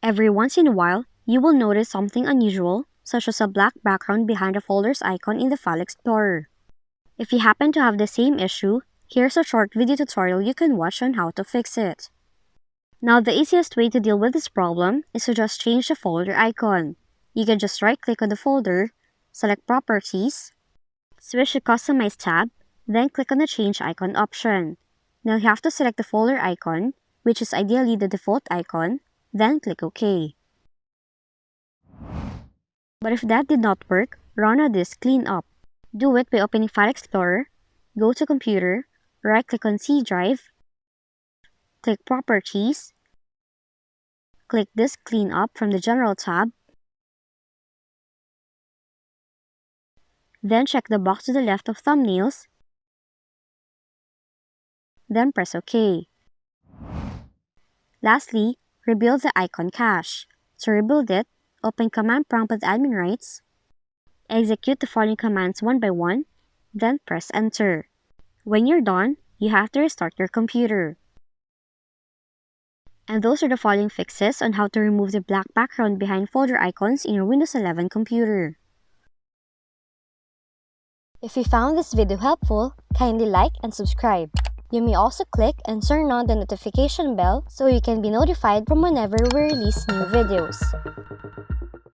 Every once in a while, you will notice something unusual, such as a black background behind a folder's icon in the File Explorer. If you happen to have the same issue, here's a short video tutorial you can watch on how to fix it. Now, the easiest way to deal with this problem is to just change the folder icon. You can just right-click on the folder, select Properties, switch to Customize tab, then click on the Change Icon option. Now you have to select the folder icon, which is ideally the default icon, then click OK. But if that did not work, run a disk cleanup. Do it by opening File Explorer, go to Computer, right-click on C Drive, click Properties, click Disk Cleanup from the General tab, then check the box to the left of Thumbnails, then press OK. Lastly, rebuild the icon cache. To rebuild it, open Command Prompt with admin rights, execute the following commands one by one, then press Enter. When you're done, you have to restart your computer. And those are the following fixes on how to remove the black background behind folder icons in your Windows 11 computer. If you found this video helpful, kindly like and subscribe. You may also click and turn on the notification bell so you can be notified from whenever we release new videos.